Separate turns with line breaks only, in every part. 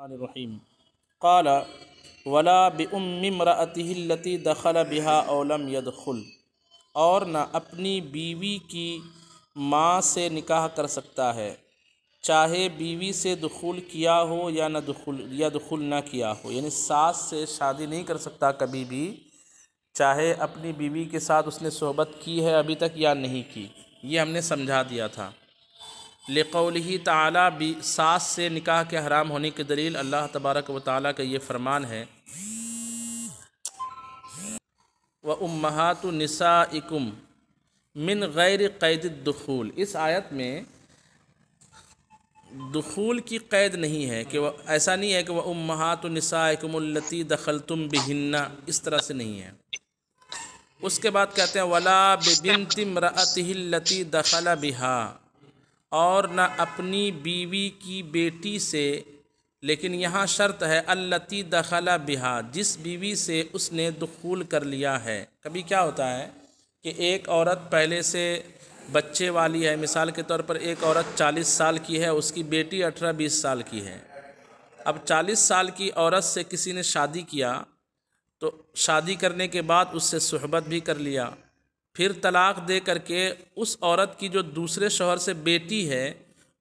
الرحیم قال ولا بأم امرأته التي دخل بها او لم يدخل، اور نہ اپنی بیوی کی ماں سے نکاح کر سکتا ہے چاہے بیوی سے دخول کیا ہو یا دخول نہ کیا ہو، یعنی ساس سے شادی نہیں کر سکتا کبھی بھی، چاہے اپنی بیوی کے ساتھ اس نے صحبت کی ہے ابھی تک یا نہیں کی۔ یہ ہم نے سمجھا دیا تھا۔ لقولہ تعالی، ساس سے نکاح کے حرام ہونے کی دلیل اللہ تبارک و تعالیٰ کا یہ فرمان ہے وَأُمَّهَاتُ نِسَائِكُمْ مِنْ غَيْرِ قَيْدِ الدُّخُولِ۔ اس آیت میں دخول کی قید نہیں ہے، کہ ایسا نہیں ہے کہ وَأُمَّهَاتُ نِسَائِكُمُ اللَّتِي دَخَلْتُمْ بِهِنَّ، اس طرح سے نہیں ہے۔ اس کے بعد کہتے ہیں وَلَا بِبِنْتِ امْرَأَتِهِ الَّتِي دَخَلَ بِهَا، اور نہ اپنی بیوی کی بیٹی سے، لیکن یہاں شرط ہے التی دخل بہا، جس بیوی سے اس نے دخول کر لیا ہے۔ کبھی کیا ہوتا ہے کہ ایک عورت پہلے سے بچے والی ہے، مثال کے طور پر ایک عورت 40 سال کی ہے، اس کی بیٹی 18-20 سال کی ہے۔ اب 40 سال کی عورت سے کسی نے شادی کیا، تو شادی کرنے کے بعد اس سے صحبت بھی کر لیا، پھر طلاق دے کر کے اس عورت کی جو دوسرے شوہر سے بیٹی ہے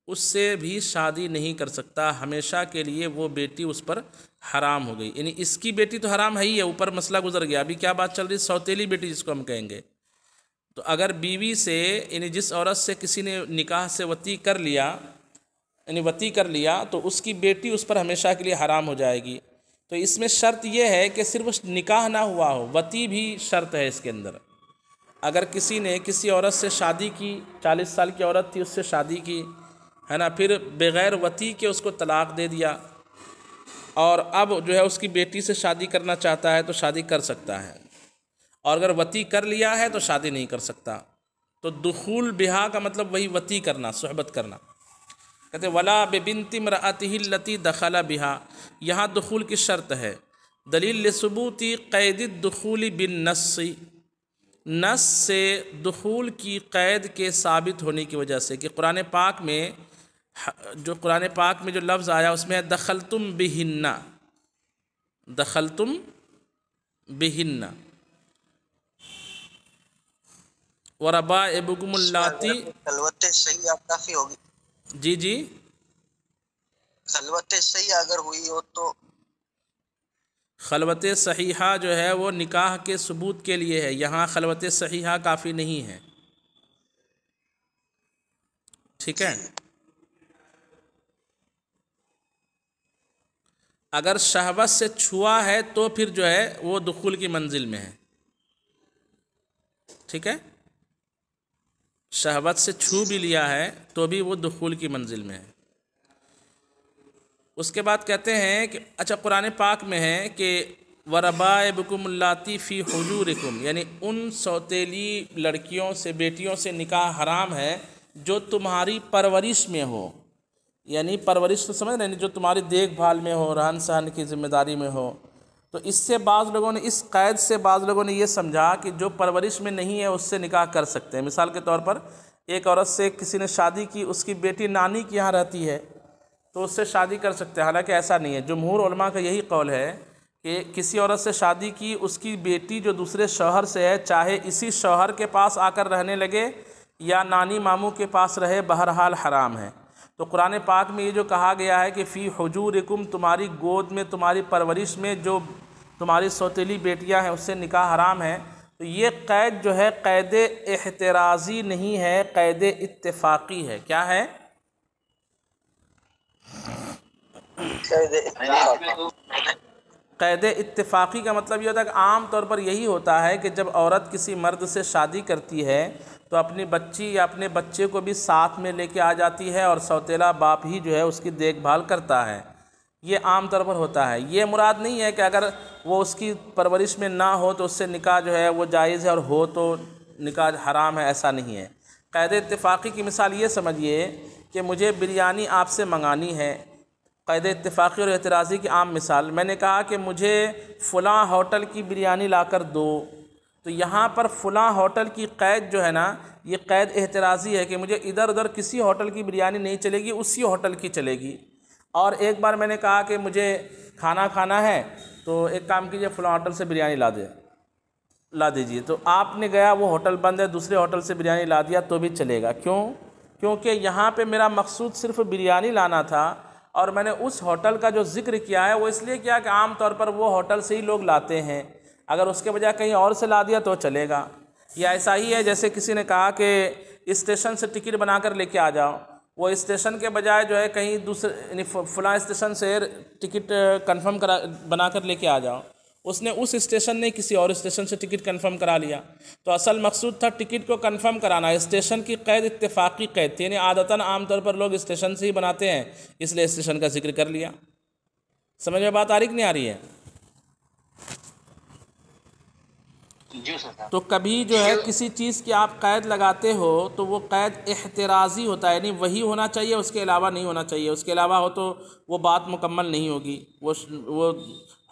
اس سے بھی شادی نہیں کر سکتا، ہمیشہ کے لیے وہ بیٹی اس پر حرام ہو گئی۔ یعنی اس کی بیٹی تو حرام ہے ہی ہے، اوپر مسئلہ گزر گیا، ابھی کیا بات چل رہی؟ سوتیلی بیٹی جس کو ہم کہیں گے۔ تو اگر بیوی سے، یعنی جس عورت سے کسی نے نکاح سے وطی کر لیا، یعنی وطی کر لیا، تو اس کی بیٹی اس پر ہمیشہ کے لیے حرام ہو جائے گی۔ تو اس میں شرط یہ ہے کہ صرف نکاح نہ ہوا ہو، وطی بھی شرط ہے اس کے اندر۔ اگر کسی نے کسی عورت سے شادی کی، 40 سال کی عورت تھی، اس سے شادی کی ہے نا، پھر بغیر وطی کے اس کو طلاق دے دیا، اور اب جو ہے اس کی بیٹی سے شادی کرنا چاہتا ہے تو شادی کر سکتا ہے، اور اگر وطی کر لیا ہے تو شادی نہیں کر سکتا۔ تو دخول بہا کا مطلب وہی وطی کرنا، صحبت کرنا۔ کہتے ولا ببنت امرأتہ التی دخل بہا، یہاں دخول کی شرط ہے۔ دلیل لثبوت قید الدخول بالنص، نص سے دخول کی قید کے ثابت ہونے کی وجہ سے، کہ قرآن پاک میں جو لفظ آیا اس میں دخلتم بہن، دخلتم بہن وربائبکم اللاتی،
خلوت صحیح کافی ہوگی۔
جی
خلوت صحیح اگر ہوئی ہو تو
خلوت صحیحہ جو ہے وہ نکاح کے ثبوت کے لیے ہے، یہاں خلوت صحیحہ کافی نہیں ہے، ٹھیک ہے۔ اگر شہوت سے چھوا ہے تو پھر جو ہے وہ دخول کی منزل میں ہے، ٹھیک ہے۔ شہوت سے چھو بھی لیا ہے تو بھی وہ دخول کی منزل میں ہے۔ اس کے بعد کہتے ہیں کہ اچھا قرآن پاک میں ہے کہ وَرَبَائِبُكُمُ اللَّاتِي فِي حُجُورِكُمْ، یعنی ان سوتیلی لڑکیوں سے، بیٹیوں سے نکاح حرام ہے جو تمہاری پرورش میں ہو، یعنی پرورش تو سمجھ رہے ہیں، جو تمہاری دیکھ بھال میں ہو، رہن سہن کی ذمہ داری میں ہو۔ تو اس سے بعض لوگوں نے، اس قید سے بعض لوگوں نے یہ سمجھا کہ جو پرورش میں نہیں ہے اس سے نکاح کر سکتے ہیں۔ مثال کے طور پر ایک عورت سے کسی نے شادی کی، اس کی بیٹی نانی کے یہاں رہتی ہے تو اس سے شادی کر سکتے ہیں، حالانکہ ایسا نہیں ہے۔ جمہور علماء کا یہی قول ہے کہ کسی عورت سے شادی کی، اس کی بیٹی جو دوسرے شوہر سے ہے، چاہے اسی شوہر کے پاس آ کر رہنے لگے یا نانی ماموں کے پاس رہے، بہرحال حرام ہے۔ تو قرآن پاک میں یہ جو کہا گیا ہے کہ فی حجورکم، تمہاری گود میں، تمہاری پرورش میں جو تمہاری سوتیلی بیٹیاں ہیں اس سے نکاح حرام ہے، تو یہ قید جو ہے قید احترازی نہیں ہے، قید اتفاقی ہے۔ کیا ہے؟ قید اتفاقی کا مطلب یہ ہوتا ہے کہ عام طور پر یہی ہوتا ہے کہ جب عورت کسی مرد سے شادی کرتی ہے تو اپنی بچی یا اپنے بچے کو بھی ساتھ میں لے کے آ جاتی ہے، اور سوتیلا باپ ہی جو ہے اس کی دیکھ بھال کرتا ہے۔ یہ عام طور پر ہوتا ہے۔ یہ مراد نہیں ہے کہ اگر وہ اس کی پرورش میں نہ ہو تو اس سے نکاح جو ہے وہ جائز ہے، اور ہو تو نکاح حرام ہے، ایسا نہیں ہے۔ قید اتفاقی کی مثال یہ سمجھیے کہ مجھے بریانی آپ سے منگانی ہے، قید اتفاقی اور اعتراضی کی عام مثال، میں نے کہا کہ مجھے فلاں ہوٹل کی بریانی لا کر دو، تو یہاں پر فلاں ہوٹل کی قید جو ہے نا، یہ قید اعتراضی ہے کہ مجھے ادھر ادھر کسی ہوٹل کی بریانی نہیں چلے گی، اسی ہوٹل کی چلے گی۔ اور ایک بار میں نے کہا کہ مجھے کھانا کھانا ہے تو ایک کام کیجئے فلاں ہوٹل سے بریانی لا دیجیے، تو آپ نے گیا، وہ ہوٹل بند ہے، دوسرے ہوٹل سے بریانی لا دیا تو بھی چلے گا. کیونکہ یہاں پہ میرا مقصود صرف بریانی لانا تھا، اور میں نے اس ہوٹل کا جو ذکر کیا ہے وہ اس لیے کیا کہ عام طور پر وہ ہوٹل سے ہی لوگ لاتے ہیں، اگر اس کے بجائے کہیں اور سے لا دیا تو چلے گا. یا ایسا ہی ہے جیسے کسی نے کہا کہ اسٹیشن سے ٹکٹ بنا کر لے کے آ جاؤ، وہ اسٹیشن کے بجائے جو ہے کہیں دوسرے یعنی فلاں اسٹیشن سے ٹکٹ کنفرم بنا کر لے کے آ جاؤ، اس نے اس اسٹیشن نے کسی اور اسٹیشن سے ٹکٹ کنفرم کرا لیا. تو اصل مقصود تھا ٹکٹ کو کنفرم کرانا. اسٹیشن کی قید اتفاقی قید تھی، یعنی عادتاً عام طور پر لوگ اسٹیشن سے ہی بناتے ہیں، اس لیے اسٹیشن کا ذکر کر لیا. سمجھ میں بات آ رہی کہ نہیں آ رہی ہے؟ تو کبھی جو ہے کسی چیز کی آپ قید لگاتے ہو تو وہ قید احترازی ہوتا ہے، یعنی وہی ہونا چاہیے، اس کے علاوہ نہیں ہونا چاہیے. اس کے علاوہ ہو تو وہ بات مکمل نہیں ہوگی، وہ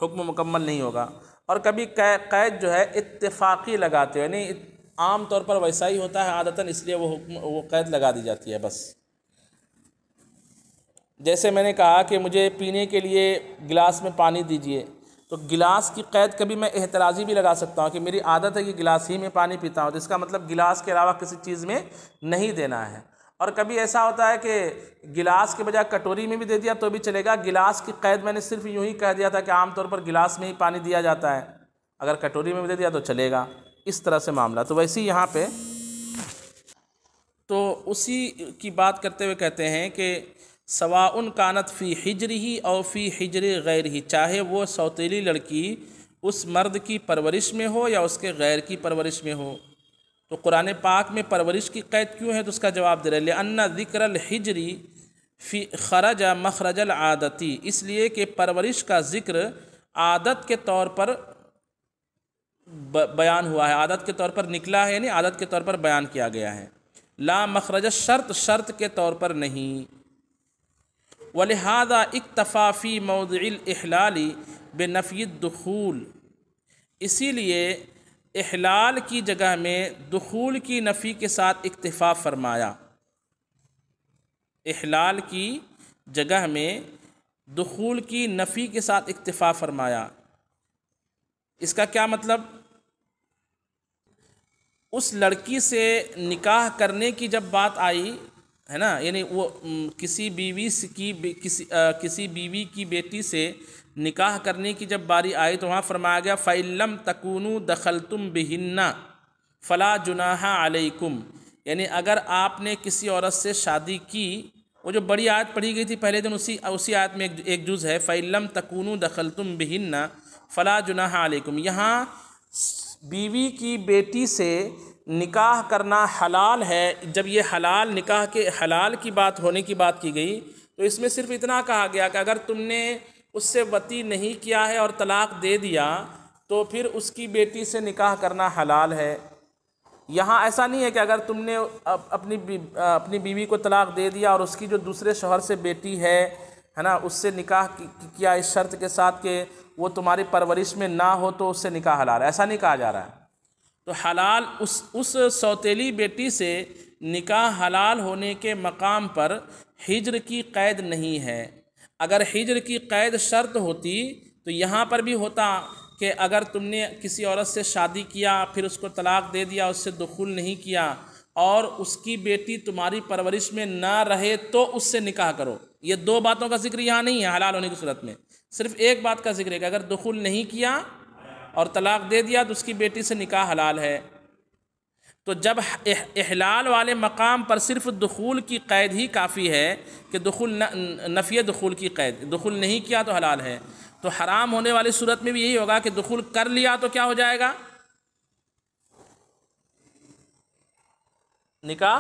حکم مکمل نہیں ہوگا. اور کبھی قید جو ہے اتفاقی لگاتے ہو، یعنی عام طور پر ویسا ہی ہوتا ہے عادتاً، اس لیے وہ قید لگا دی جاتی ہے بس. جیسے میں نے کہا کہ مجھے پینے کے لیے گلاس میں پانی دیجیے، تو گلاس کی قید کبھی میں احترازی بھی لگا سکتا ہوں کہ میری عادت ہے کہ گلاس ہی میں پانی پیتا ہوں، تو اس کا مطلب گلاس کے علاوہ کسی چیز میں نہیں دینا ہے. اور کبھی ایسا ہوتا ہے کہ گلاس کے بجائے کٹوری میں بھی دے دیا تو بھی چلے گا. گلاس کی قید میں نے صرف یوں ہی کہہ دیا تھا کہ عام طور پر گلاس میں ہی پانی دیا جاتا ہے، اگر کٹوری میں بھی دے دیا تو چلے گا. اس طرح سے معاملہ. تو ویسے ہی یہاں پہ تو اسی کی بات کرتے ہوئے کہتے ہیں کہ سواء کانت فی حجرہ او فی حجر غیرہ، چاہے وہ سوتیلی لڑکی اس مرد کی پرورش میں ہو یا اس کے غیر کی پرورش میں ہو. تو قرآن پاک میں پرورش کی قید کیوں ہے؟ تو اس کا جواب دے رہے لأن ذکر الحجر فی خرج مخرج العادتی، اس لیے کہ پرورش کا ذکر عادت کے طور پر بیان ہوا ہے، عادت کے طور پر نکلا ہے، یعنی عادت کے طور پر بیان کیا گیا ہے. لا مخرج الشرط، شرط کے طور پر نہیں. ولہذا اکتفا فی موضع الاحلال بنفی الدخول، اسی لیے احلال کی جگہ میں دخول کی نفی کے ساتھ اکتفا فرمایا. احلال کی جگہ میں دخول کی نفی کے ساتھ اکتفا فرمایا. اس کا کیا مطلب؟ اس لڑکی سے نکاح کرنے کی جب بات آئی ہے نا، یعنی وہ کسی بیوی کی بیٹی سے نکاح کرنے کی جب باری آئی تو وہاں فرمایا گیا فَإِن لَمْ تَكُونُوا دَخَلْتُمْ بِهِنَّ فَلَا جُنَاحَ عَلَيْكُمْ، یعنی اگر آپ نے کسی عورت سے شادی کی، وہ جو بڑی آیت پڑھی گئی تھی پہلے دن، اسی آیت میں ایک جز ہے فَإِن لَمْ تَكُونُوا دَخَلْتُمْ بِهِنَّ فَلَا جُنَاحَ عَلَيْكُمْ. یہاں بیوی کی بیٹی سے نکاح کرنا حلال ہے. جب یہ حلال نکاح کے حلال کی بات ہونے کی بات کی گئی تو اس میں صرف اتنا کہا گیا کہ اگر تم نے اس سے وطی نہیں کیا ہے اور طلاق دے دیا تو پھر اس کی بیٹی سے نکاح کرنا حلال ہے. یہاں ایسا نہیں ہے کہ اگر تم نے اپنی بیوی کو طلاق دے دیا اور اس کی جو دوسرے شوہر سے بیٹی ہے نا، اس سے نکاح کیا اس شرط کے ساتھ کہ وہ تمہاری پرورش میں نہ ہو تو اس سے نکاح حلال ہے، ایسا نہیں کہا جا رہا ہے. تو حلال اس سوتیلی بیٹی سے نکاح حلال ہونے کے مقام پر ہجر کی قید نہیں ہے. اگر ہجر کی قید شرط ہوتی تو یہاں پر بھی ہوتا کہ اگر تم نے کسی عورت سے شادی کیا پھر اس کو طلاق دے دیا، اس سے دخول نہیں کیا اور اس کی بیٹی تمہاری پرورش میں نہ رہے تو اس سے نکاح کرو. یہ دو باتوں کا ذکر یہاں نہیں ہے حلال ہونے کی صورت میں، صرف ایک بات کا ذکر ہے کہ اگر دخول نہیں کیا اور طلاق دے دیا تو اس کی بیٹی سے نکاح حلال ہے. تو جب احلال والے مقام پر صرف دخول کی قید ہی کافی ہے کہ دخول نفی دخول کی قید، دخول نہیں کیا تو حلال ہے، تو حرام ہونے والی صورت میں بھی یہی ہوگا کہ دخول کر لیا تو کیا ہو جائے گا؟ نکاح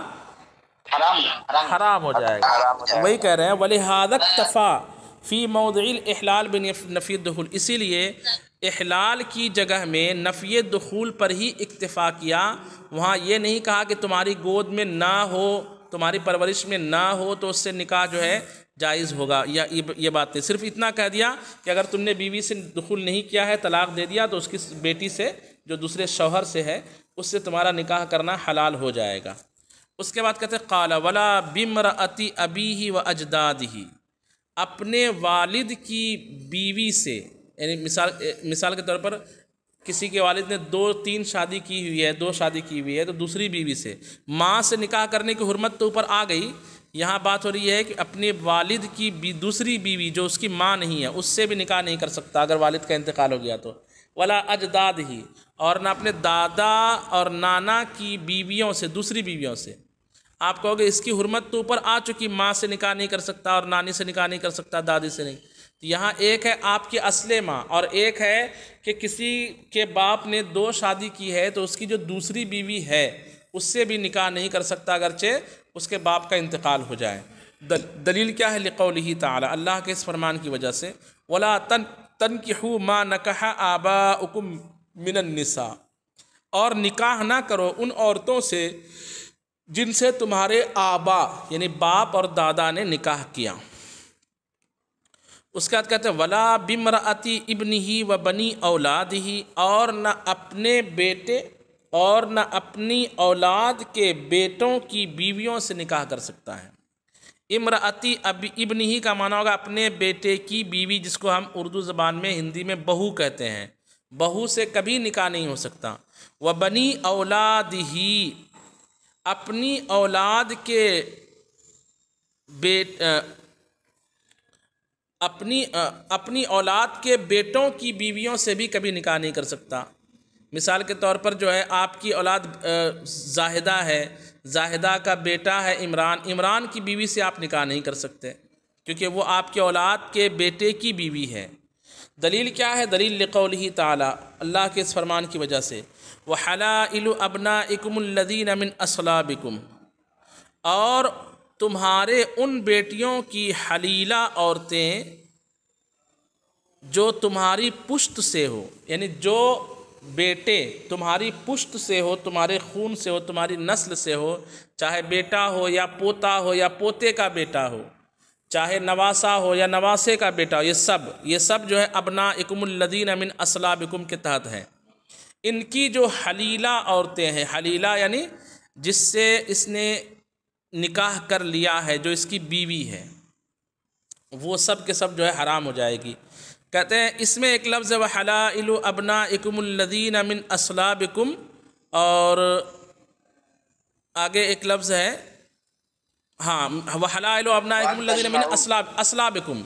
حرام ہو جائے گا. وہی کہہ رہے ہیں وَلِهَذَا اكْتَفَى فِي مَوْضِعِ الْإِحْلَالِ بِنَفْيِ الدُّخُولِ، اسی لیے احلال کی جگہ میں نفی دخول پر ہی اکتفا کیا. وہاں یہ نہیں کہا کہ تمہاری گود میں نہ ہو، تمہاری پرورش میں نہ ہو تو اس سے نکاح جو ہے جائز ہوگا، یا یہ بات نہیں. صرف اتنا کہہ دیا کہ اگر تم نے بیوی سے دخول نہیں کیا ہے، طلاق دے دیا، تو اس کی بیٹی سے جو دوسرے شوہر سے ہے اس سے تمہارا نکاح کرنا حلال ہو جائے گا. اس کے بعد کہتے ہیں قال ولا بامرأۃ ابیہ و اجدادہ، اپنے والد کی بیوی سے، یعنی مثال کے طور پر کسی کے والد نے 2-3 شادی کی ہوئی ہے، 2 شادی کی ہوئی ہے، تو دوسری بیوی سے ماں سے نکاح کرنے کی حرمت تو اوپر آ گئی، یہاں بات ہو رہی ہے کہ اپنے والد کی دوسری بیوی جو اس کی ماں نہیں ہے اس سے بھی نکاح نہیں کر سکتا اگر والد کا انتقال ہو گیا تو، ولا اجداد ہی، اور نہ اپنے دادا اور نانا کی بیویوں سے، دوسری بیویوں سے۔ آپ کہو گے اس کی حرمت تو اوپر آ چکی، ماں سے نکاح نہیں کر سکتا اور نانی سے نکاح نہیں کر سکتا، دادی سے نہیں، تو یہاں ایک ہے آپ کی اصل ماں، اور ایک ہے کہ کسی کے باپ نے 2 شادی کی ہے تو اس کی جو دوسری بیوی ہے اس سے بھی نکاح نہیں کر سکتا اگرچہ اس کے باپ کا انتقال ہو جائے۔ دلیل کیا ہے؟ لقولہ تعالی، اللہ کے اس فرمان کی وجہ سے، ولا تنکحوا ما نکح آباؤکم من النساء، اور نکاح نہ کرو ان عورتوں سے جن سے تمہارے آبا یعنی باپ اور دادا نے نکاح کیا۔ اس کے بعد کہتے ہیں ولا بامرأتی ابنہ و بنی اولادہ، اور نہ اپنے بیٹے اور نہ اپنی اولاد کے بیٹوں کی بیویوں سے نکاح کر سکتا ہے۔ امرأتی ابنہ کا معنی ہوگا اپنے بیٹے کی بیوی، جس کو ہم اردو زبان میں، ہندی میں بہو کہتے ہیں، بہو سے کبھی نکاح نہیں ہو سکتا۔ و بنی اولادہ، اپنی اولاد کے اپنی اولاد کے بیٹوں کی بیویوں سے بھی کبھی نکاح نہیں کر سکتا۔ مثال کے طور پر جو ہے آپ کی اولاد زاہدہ ہے، زاہدہ کا بیٹا ہے عمران، عمران کی بیوی سے آپ نکاح نہیں کر سکتے کیونکہ وہ آپ کی اولاد کے بیٹے کی بیوی ہے۔ دلیل کیا ہے؟ دلیل لقولہ تعالی، اللہ کے اس فرمان کی وجہ سے، وحلائل ابنائکم الذین من اصلابکم، اور تمہارے ان بیٹیوں کی حلیلہ عورتیں جو تمہاری پشت سے ہو، یعنی جو بیٹے تمہاری پشت سے ہو، تمہارے خون سے ہو، تمہاری نسل سے ہو، چاہے بیٹا ہو یا پوتا ہو یا پوتے کا بیٹا ہو، چاہے نواسا ہو یا نواسے کا بیٹا ہو، یہ سب جو ہے ابنائکم الذین من اصلابکم کے تحت ہے۔ ان کی جو حلیلہ عورتیں ہیں، حلیلہ یعنی جس سے اس نے نکاح کر لیا ہے، جو اس کی بیوی ہے، وہ سب کے سب جو ہے حرام ہو جائے گی۔ کہتے ہیں اس میں ایک لفظ ہے وحلائل ابنائکم الذین من اصلابکم، اور آگے ایک لفظ ہے ہاں وحلائل ابنائکم الذین من اصلابکم،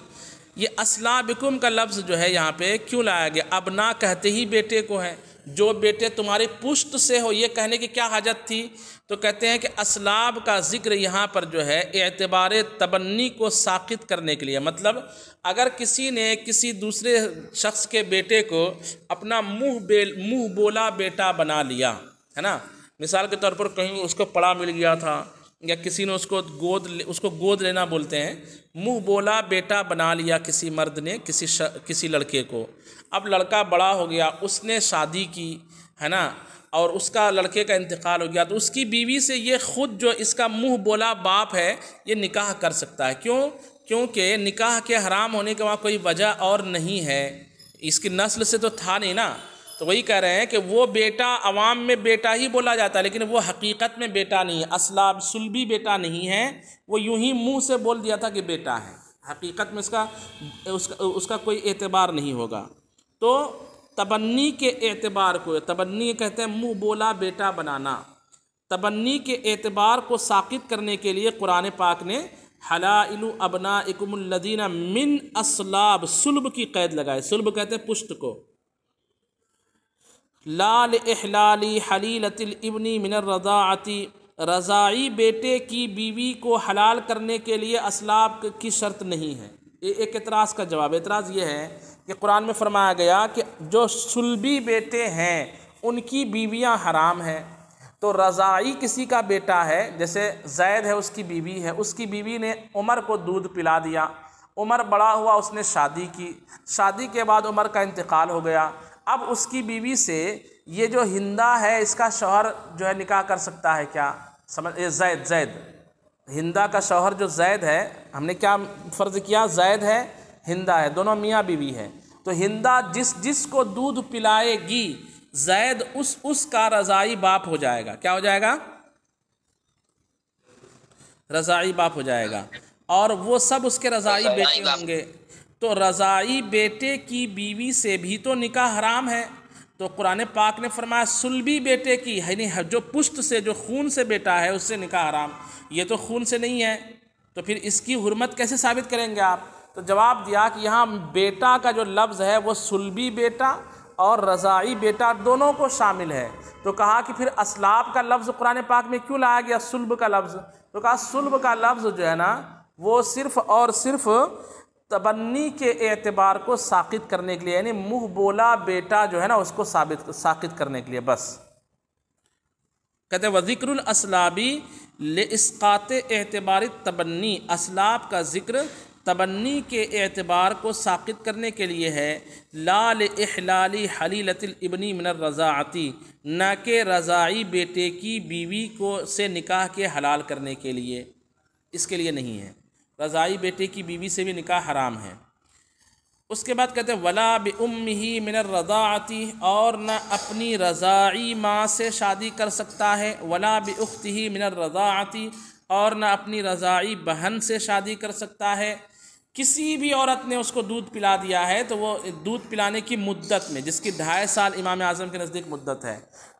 یہ اصلابکم کا لفظ جو ہے یہاں پہ کیوں لایا گیا؟ ابنا کہتے ہی بیٹے کو ہے، جو بیٹے تمہاری پشت سے ہو، یہ کہنے کی کیا حاجت تھی؟ تو کہتے ہیں کہ اصلاب کا ذکر یہاں پر جو ہے اعتبار تبنی کو ساقط کرنے کے لیے، مطلب اگر کسی نے کسی دوسرے شخص کے بیٹے کو اپنا منہ بولا بیٹا بنا لیا ہے نا، مثال کے طور پر کہیں اس کو پڑا مل گیا تھا یا کسی نے اس کو گود لینا بولتے ہیں، منہ بولا بیٹا بنا لیا کسی مرد نے کسی لڑکے کو، اب لڑکا بڑا ہو گیا، اس نے شادی کی ہے نا، اور اس کا لڑکے کا انتقال ہو گیا، تو اس کی بیوی سے یہ خود جو اس کا منہ بولا باپ ہے یہ نکاح کر سکتا ہے۔ کیونکہ نکاح کے حرام ہونے کے وہاں کوئی وجہ اور نہیں ہے، اس کی نسل سے تو تھا نہیں نا، تو وہی کہہ رہے ہیں کہ وہ بیٹا عوام میں بیٹا ہی بولا جاتا ہے، لیکن وہ حقیقت میں بیٹا نہیں ہے، اصلاب سلبی بیٹا نہیں ہے، وہ یوں ہی منہ سے بول دیا تھا کہ بیٹا ہے، حقیقت میں اس کا کوئی اعتبار نہیں ہوگا۔ تو تبنی کے اعتبار کو، تبنی کہتے ہیں منہ بولا بیٹا بنانا، تبنی کے اعتبار کو ساقط کرنے کے لیے قرآن پاک نے حلائل ابنائکم الذین من اصلاب، صلب کی قید لگائے، صلب کہتے ہیں پشت کو، لا لإحلال حلیلۃ الابن من الرضاعۃ، رضاعی بیٹے کی بیوی کو حلال کرنے کے لیے اصلاب کی شرط نہیں ہے۔ ایک اعتراض کا جواب، اعتراض یہ ہے کہ قرآن میں فرمایا گیا کہ جو صلبی بیٹے ہیں ان کی بیویاں حرام ہیں، تو رضاعی کسی کا بیٹا ہے، جیسے زید ہے اس کی بیوی ہے، اس کی بیوی نے عمر کو دودھ پلا دیا، عمر بڑا ہوا، اس نے شادی کی، شادی کے بعد عمر کا انتقال ہو گیا، اب اس کی بیوی سے یہ جو ہندہ ہے اس کا شوہر جو ہے نکاح کر سکتا ہے کیا؟ زید ہندہ کا شوہر جو زید ہے، ہم نے کیا فرض کیا؟ زید ہے ہندہ ہے، دونوں میاں بیوی ہیں، تو ہندہ جس کو دودھ پلائے گی زید اس کا رضاعی باپ ہو جائے گا، کیا ہو جائے گا؟ رضاعی باپ ہو جائے گا۔ اور وہ سب اس کے رضائی بیٹے ہوں گے، تو رضائی بیٹے کی بیوی سے بھی تو نکاح حرام ہے۔ تو قرآن پاک نے فرمایا سلبی بیٹے کی، یعنی جو پشت سے، جو خون سے بیٹا ہے اس سے نکاح حرام، یہ تو خون سے نہیں ہے، تو پھر اس کی حرمت کیسے ثابت کریں گے آپ؟ تو جواب دیا کہ یہاں بیٹا کا جو لفظ ہے وہ سلبی بیٹا اور رضائی بیٹا دونوں کو شامل ہے۔ تو کہا کہ پھر اسلاب کا لفظ قرآن پاک میں کیوں لایا گیا سلب کا لفظ؟ تو کہا سلب کا لفظ جو ہے نا وہ صرف اور صرف تبنی کے اعتبار کو ساقط کرنے کے لیے، یعنی منہ بولا بیٹا جو ہے نا اس کو ساقط کرنے کے لیے بس۔ کہتے ہیں وذکر الاسلابی لاسقاط اعتبار تبنی، اسلاب کا ذکر تبنی کے اعتبار کو ساقط کرنے کے لیے ہے، لا لاحلال حلیلۃ الابن من الرضاعتی، نہ کہ رضائی بیٹے کی بیوی کو سے نکاح کے حلال کرنے کے لیے، اس کے لیے نہیں ہے، رضائی بیٹے کی بیوی سے بھی نکاح حرام ہے۔ اس کے بعد کہتے ہیں ولا بأمہ من الرضاعتی، اور نہ اپنی رضاعی ماں سے شادی کر سکتا ہے، ولا بأختہ من الرضاعتی، اور نہ اپنی رضاعی بہن سے شادی کر سکتا ہے۔ کسی بھی عورت نے اس کو دودھ پلا دیا ہے تو وہ دودھ پلانے کی مدت میں، جس کی 2.5 سال امام اعظم کے نزدیک مدت ہے،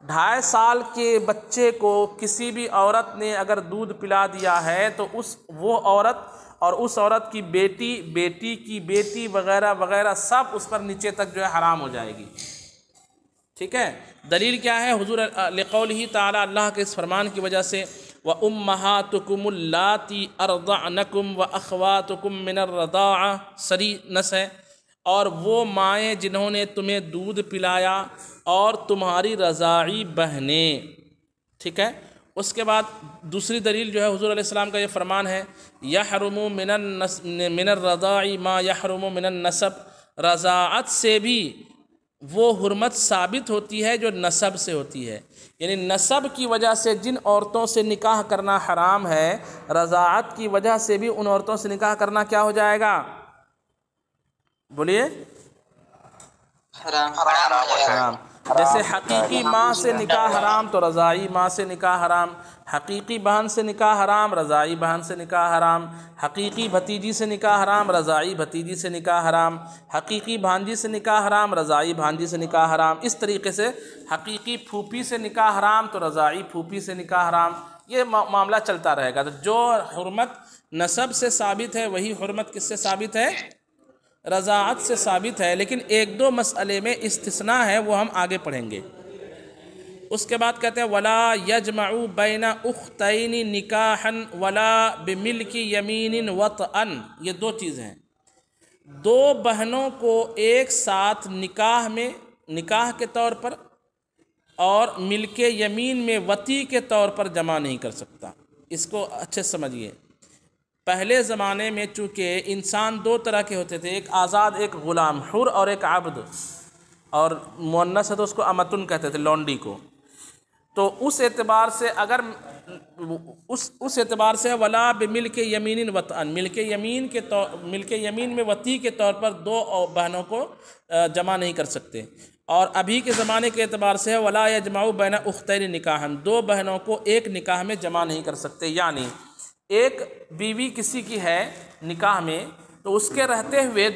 2.5 سال کے بچے کو کسی بھی عورت نے اگر دودھ پلا دیا ہے تو وہ عورت اور اس عورت کی بیٹی، بیٹی کی بیٹی وغیرہ وغیرہ سب اس پر نیچے تک جو ہے حرام ہو جائے گی۔ ٹھیک ہے، دلیل کیا ہے؟ حضور لقولہ تعالی، اللہ کے اس فرمان کی وجہ سے وَأُمَّهَاتُكُمُ اللَّاتِي أَرْضَعْنَكُمْ وَأَخْوَاتُكُمْ مِنَ الرَّضَاعَةِ، سری نص ہے، اور وہ مائیں جنہوں نے تمہیں دودھ پلایا اور تمہاری رضاعی بہنیں۔ ٹھیک ہے، اس کے بعد دوسری دلیل جو ہے حضور علیہ السلام کا یہ فرمان ہے یحرم من الرضاع ما یحرم من النسب، رضاعت سے بھی وہ حرمت ثابت ہوتی ہے جو نسب سے ہوتی ہے، یعنی نسب کی وجہ سے جن عورتوں سے نکاح کرنا حرام ہے، رضاعت کی وجہ سے بھی ان عورتوں سے نکاح کرنا کیا ہو جائے گا؟ بولیے، حرام۔ جیسے حقیقی ماں سے نکاح حرام تو رضاعی ماں سے نکاح حرام، حقیقی بہن سے نکاح حرام، رضاعی بہن سے نکاح حرام، حقیقی بھتیجی سے نکاح حرام، رضاعی بھتیجی سے نکاح حرام، حقیقی بھانجی سے نکاح حرام، رضاعی بھانجی سے نکاح حرام۔ اس طریقے سے حقیقی پھوپھی سے نکاح حرام تو رضاعی پھوپھی سے نکاح حرام، یہ معاملہ چلتا رہے گا۔ تو جو حرمت نسب سے ثابت ہے وہی حرمت کس سے ثابت ہے؟ رضاعت سے ثابت ہے، لیکن 1-2 مسئلے میں استثناء ہے، وہ ہم آگے پڑھیں گے۔ اس کے بعد کہتے ہیں وَلَا يَجْمَعُ بَيْنَ أُخْتَيْنِ نِكَاحًا وَلَا بِمِلْكِ يَمِينٍ وَطْئًا، یہ 2 چیزیں ہیں، 2 بہنوں کو ایک ساتھ نکاح میں، نکاح کے طور پر اور ملک یمین میں وطی کے طور پر جمع نہیں کر سکتا۔ اس کو اچھے سمجھیے، پہلے زمانے میں چونکہ انسان 2 طرح کے ہوتے تھے، ایک آزاد ایک غلام، حر اور ایک عبد، اور مؤنث ہے تو اس کو امتن کہتے تھے، لونڈی کو۔ تو اس اعتبار سے اگر اس اعتبار سے ولا بملک یمین وطئن، ملک یمین میں وطی کے طور پر 2 بہنوں کو جمع نہیں کر سکتے۔ اور ابھی کے زمانے کے اعتبار سے ولا یجمع بین اختین نکاحا، 2 بہنوں کو ایک نکاح میں جمع نہیں کر سکتے، یعنی ایک بیوی کسی کی ہے نکاح میں تو اس کے رہتے ہوئے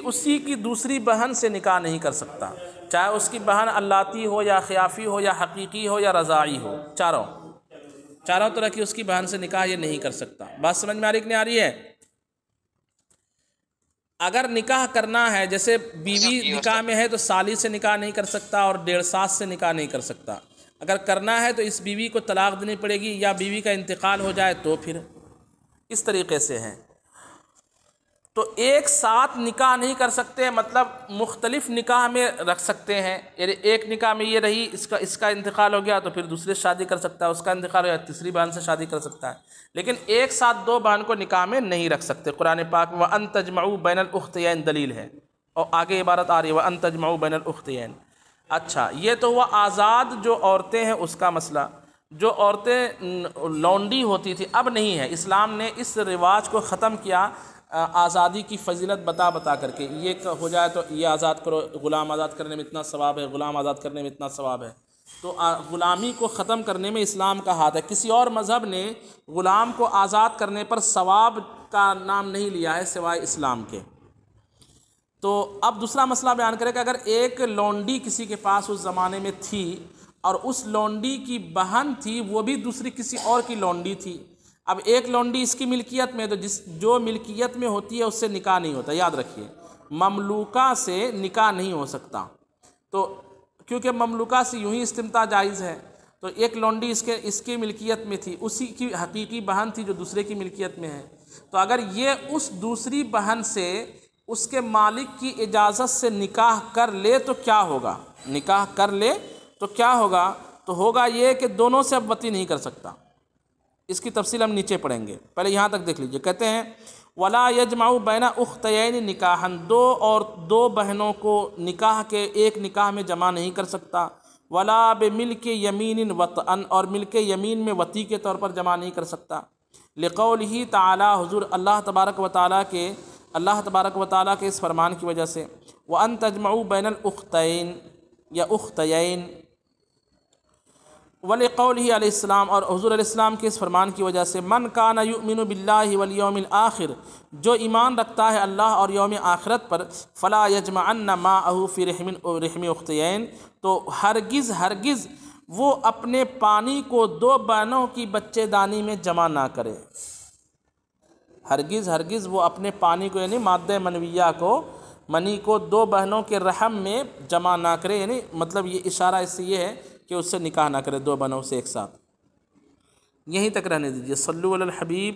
اسی کی دوسری بہن سے نکاح نہیں کر سکتا، چاہے اس کی بہن اللاتی ہو یا خیافی ہو یا حقیقی ہو یا رضاعی ہو، چاروں طرح کی اس کی بہن سے نکاح یہ نہیں کر سکتا۔ بات سمجھ میں آ رہی کہ نہیں آ رہی ہے؟ اگر نکاح کرنا ہے، جیسے بیوی نکاح میں ہے تو سالی سے نکاح نہیں کر سکتا اور 1.5 سال سے نکاح نہیں کر سکتا، اگر کرنا ہے تو اس بیوی کو طلاق دینی پڑے گی یا بیوی کا انتقال ہو جائے تو پھر اس طریقے سے ہیں۔ تو ایک ساتھ نکاح نہیں کر سکتے، مطلب مختلف نکاح میں رکھ سکتے ہیں، یعنی ایک نکاح میں یہ رہی، اس کا انتقال ہو گیا تو پھر دوسرے سے شادی کر سکتا ہے، اس کا انتقال ہو گیا تیسری بہن سے شادی کر سکتا ہے، لیکن ایک ساتھ 2 بہن کو نکاح میں نہیں رکھ سکتے۔ قرآن پاک میں وَأَن تَجْمَعُوا بَيْنَ الْأُخْتَيَيْنِ دلیل ہے، اور آگے عبارت آ رہی ہے وَأَن تَجْمَعُوا بَيْنَ الْأُخْتَيَيْنِ۔ اچھا، یہ تو ہوا آزاد جو عورتیں ہیں اس کا مسئلہ۔ جو عورتیں لونڈی ہوتی تھی اب نہیں ہے، اسلام نے اس رواج کو ختم کیا، آزادی کی فضیلت بتا کر کے، یہ ہو جائے تو یہ آزاد کرو، غلام آزاد کرنے میں اتنا ثواب ہے، غلام آزاد کرنے میں اتنا ثواب ہے، تو غلامی کو ختم کرنے میں اسلام کا ہاتھ ہے۔ کسی اور مذہب نے غلام کو آزاد کرنے پر ثواب کا نام نہیں لیا ہے سوائے اسلام کے۔ تو اب دوسرا مسئلہ بیان کرے کہ اگر ایک لونڈی کسی کے پاس اس زمانے میں تھی اور اس لونڈی کی بہن تھی وہ بھی دوسری کسی اور کی لونڈی تھی، اب ایک لونڈی اس کی ملکیت میں، تو جو ملکیت میں ہوتی ہے اس سے نکاح نہیں ہوتا، یاد رکھیے مملوکہ سے نکاح نہیں ہو سکتا، تو کیونکہ مملوکہ سے یوں ہی استمتاع جائز ہے، تو ایک لونڈی اس کی ملکیت میں تھی، اسی کی حقیقی بہن تھی جو دوسرے کی ملکیت میں ہے، تو اگر یہ اس دوسری بہن سے اس کے مالک کی اجازت سے نکاح کر لے تو کیا ہوگا؟ نکاح کر لے تو کیا ہوگا؟ تو ہوگا یہ کہ دونوں سے اب وطی نہیں کر سکتا۔ اس کی تفصیل ہم نیچے پڑھیں گے، پہلے یہاں تک دیکھ لیجئے۔ کہتے ہیں وَلَا يَجْمَعُ بَيْنَ أُخْتَيَيْنِ نِكَاحًا، دو بہنوں کو نکاح کے ایک نکاح میں جمع نہیں کر سکتا، وَلَا بِمِلْكِ يَمِينٍ وَطْئًا، اور ملک یمین میں وطی کے طور پر جمع نہیں کر سکتا، لِقَوْلِهِ تعالی، حضور اللہ تبارک و تعالیٰ کے اس فرمان کی وجہ سے، وَأَن تَجْمَعُوا بَيْنَ الْأُخْتَيْنِ یا اختیین، وَلِقَوْلِهِ علیہ السلام، اور حضور علیہ السلام کے اس فرمان کی وجہ سے، من کان یؤمن باللہ والیوم الآخر، جو ایمان رکھتا ہے اللہ اور یوم آخرت پر، فلا یجمعن معه فی رحم اختیین، تو ہرگز وہ اپنے پانی کو دو بہنوں کی بچے دانی میں جمع نہ کرے، ہرگز وہ اپنے پانی کو یعنی مادہ منویہ کو، منی کو دو بہنوں کے رحم میں جمع نہ کرے، یعنی مطلب یہ اشارہ اس سے یہ ہے کہ اس سے نکاح نہ کرے دو بہنوں سے ایک ساتھ۔ یہیں تک رہنے دیجیے۔ صلو علی الحبیب